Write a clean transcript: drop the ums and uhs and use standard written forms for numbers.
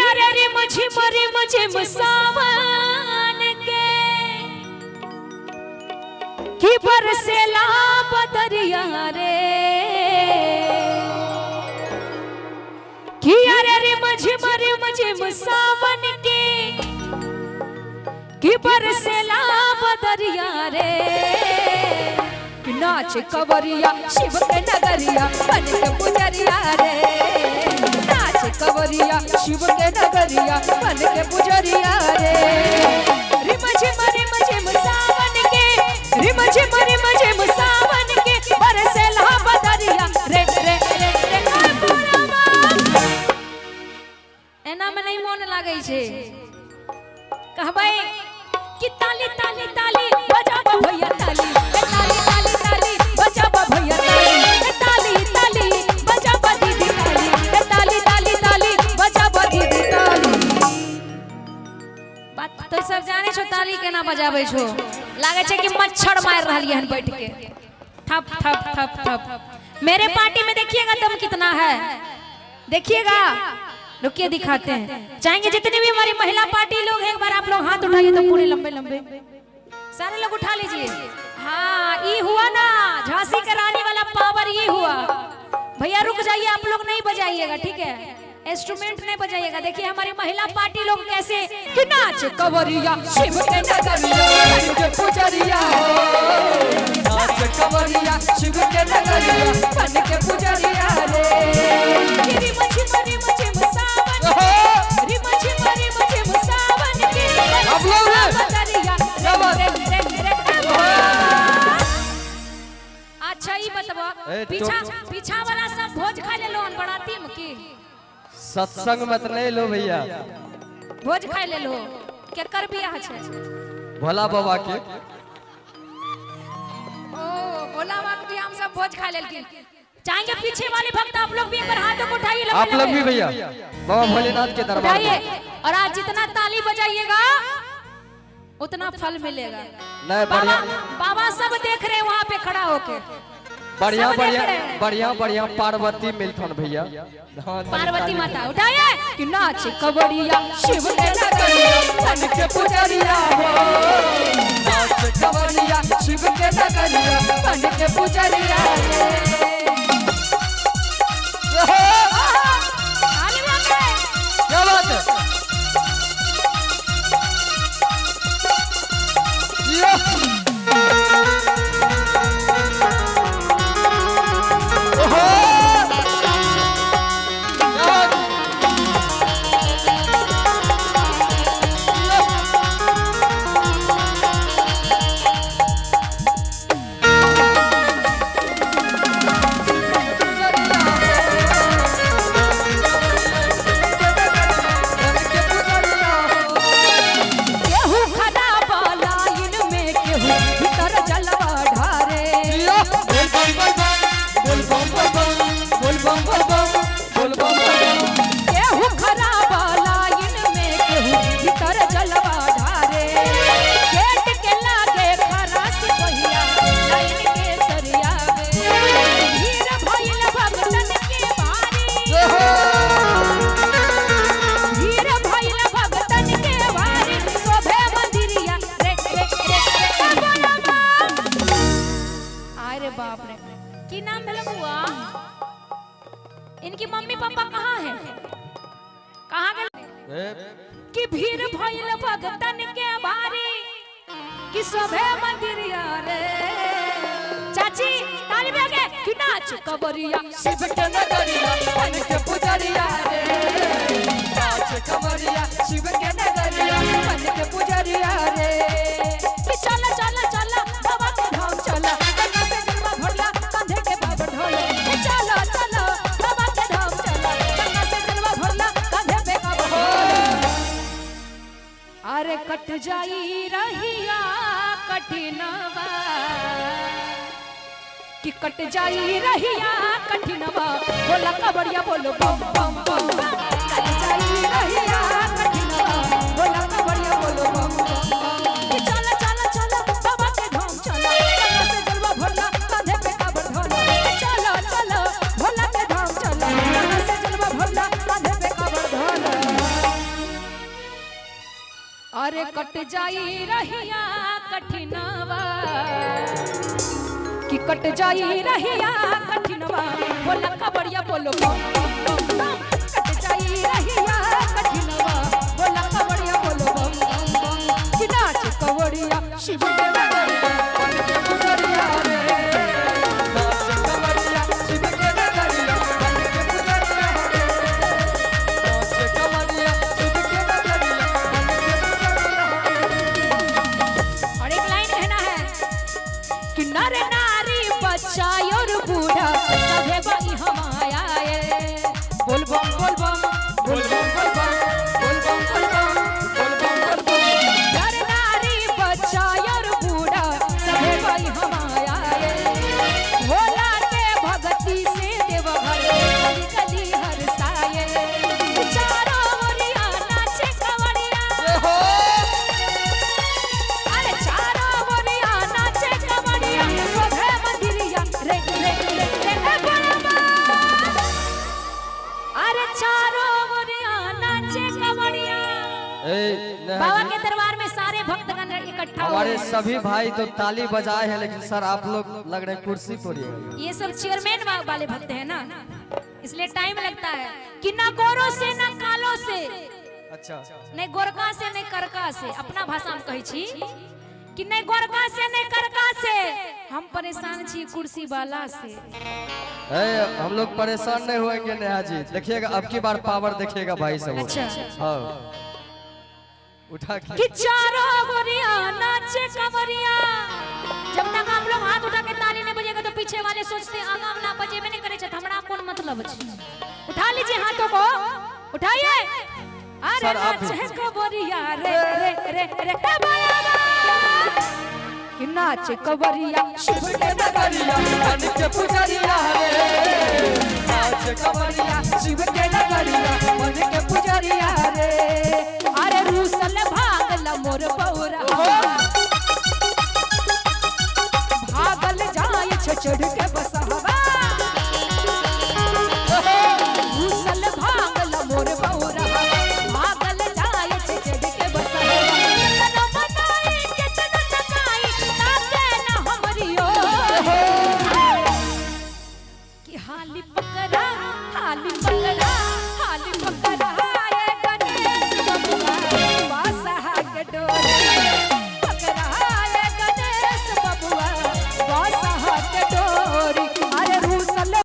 अरे रे मुझे मुसावन के कि बरसेला बदरिया रे कि अरे रे मुझे मुसावन के कि बरसेला बदरिया रे कि नाच कवरिया शिव के नगरिया बन के पुजरिया रे नाच कवरिया शिव के नगरिया बन के पुजरिया रे रिम झिम मुसावन के रिम झिम मुसावन के बरसेला बदरिया रे रे रे रे एना में नहीं मन लागै छै कहबै कि ताली ताली ताली बजाबा भैया ताली ताली ताली ताली बजाबा भैया ताली ताली ताली बजाबा दीदी ताली ताली ताली ताली बजाबा दीदी ताली। बात तो सब जाने छो ताली केना बजाबै छो लागे छै कि मच्छर मार रहलिए हन बैठ के थप थप थप थप। मेरे पार्टी में देखिएगा दम कितना है देखिएगा रुकिए दिखाते हैं। चाहेंगे जितनी भी हमारी महिला पार्टी लोग हैं एक बार आप लोग हाथ उठाइए तो पूरे लंबे लंबे सारे लोग उठा लीजिए। हाँ ये हुआ ना झांसी के रानी वाला पावर ये हुआ। भैया रुक जाइए आप लोग नहीं बजाइएगा ठीक है इंस्ट्रूमेंट नहीं बजाइएगा। देखिए हमारी महिला पार्टी लोग कैसे कि नाच कवरिया शिव के नगरिया पुजरिया नाच कवरिया शिव के नगरिया बन के पुजरिया रे अच्छा ही बताओ पीछा वाला सब भोज खा ले लो बराती में की सत्संग मत नहीं लो भैया भोज खा ले लो के कर बियाह छै भोला बाबा के ओ भोला बाबा के हम सब भोज खा लेलकिन। चाहेंगे पीछे वाले भक्त आप लोग भी एक बार हाथों को उठाइए आप लोग भी भैया बाबा भोलेनाथ के दरबार में और आज जितना ताली बजाइएगा उतना फल मिलेगा। बाबा सब देख रहे हैं वहाँ पे खड़ा होके बढ़िया बढ़िया बढ़िया बढ़िया पार्वती मिलथन भैया पार्वती माता उठाइए कि नाच कवरिया शिव के नगरिया बन के पुजरिया नाच कवरिया शिव के नगरिया बन के पुजरिया क्या बात है इनकी मम्मी पापा कहाँ हैं कहाँ गए कि भीड़ भइल भगतन के बारी कि सभे मंदिरिया रे चाची ताली बजा कि नाच कवरिया शिव के नगरिया बन के पुजरिया रे नाच कवरिया शिव के नगरिया बन के पुजरिया रे कि चला चला चला बाबा के धाम चला गंगा से जलवा भरला कंधे के बाबर ढोला चला चला बाबा के धाम चला गंगा से जलवा भरला कंधे पे बाबर अरे कट जाई रहिया कठिनवा कि कट जाई रहिया कठिनवा बोला कबड़िया बोलो बम बम बम कट जाई रहिया कठिनवा बोला कबड़िया बोलो बम बम कि चला चला चला बाबा के धाम चला गंगा से जलवा भरला कंधे पे काबर ढोला चला चला भोला के धाम चला गंगा से जलवा भरला कंधे पे काबर ढोला अरे कट जाई रहिया कठिनवा कि कट जाई रहिया कठिनवा बोला कबड़िया बोलो बम बम बम बम कट जाई रहिया कठिनवा बोला कबड़िया बोलो बम बम बम कि नाच कबड़िया शिव के नगरिया बन के पुजरिया रे नाच कबड़िया शिव के नगरिया बन के पुजरिया रे नाच कबड़िया शिव के नगरिया बन के पुजरिया। और एक लाइन कहना है कि नर नारी बच्चा और बूढ़ा सभे बई हम आए बोल बम बोल बम बोल बम बोल बम बोल बम बोल बम बोल बम बोल बम नर नारी बच्चा और बूढ़ा सभे बई हम आए भोला के भक्ति से देवघर गली गली हरसाए चारों ओरिया नाचे कवड़िया अरे चारों ओरिया नाचे कवड़िया सभे मंदिरिया रे रे रे रे बड़वा अरे चारों ओरिया नाचे कवड़िया। बाबा के दरबार में सारे भक्तगण इकट्ठा हुए हमारे हैं। सभी भाई तो ताली बजाए हैं, लेकिन सर आप लोग लग रहे हैं कुर्सी तोड़िएगा। ये सब चेयरमैन वाले भक्त हैं ना, इसलिए टाइम लगता है कि ना गोरों से ना कालों से अच्छा नहीं गोरका से नहीं करका से अपना भाषा में कही छी कि नहीं गोरका से नहीं करका से हम परेशान छी कुर्सी वाला से। हम लोग परेशान नहीं होंगे नेहा जी, देखिएगा अब की बार पावर देखिएगा भाई सब। अच्छा हाँ उठा के कि चारों गोरिया नाचे कवरिया जब तक आप लोग हाथ उठा के ताली नहीं बजेगा तो पीछे वाले सोचते आगा ना बजे में नहीं करे छत हमरा कौन मतलब छी। उठा लीजिए हाथों को उठाइए अरे नाचे कवरिया रे रे रे रे बाबा कि नाचे कवरिया शिव के नगरिया बन के पुजरिया रे नाचे कवरिया शिव के नगरिया बन के पुजरिया रे अरे रूसल भागल मोर बौरा भागल जाय छ चढ़ के बसहवा रूसल भागल मोर बौरा भागल जाय छ चढ़ के बसहवा केतना बनाई केतना टकाई ताके न हमरियो कि हाली पकड़ा हाली पकड़ा हाली पकड़ा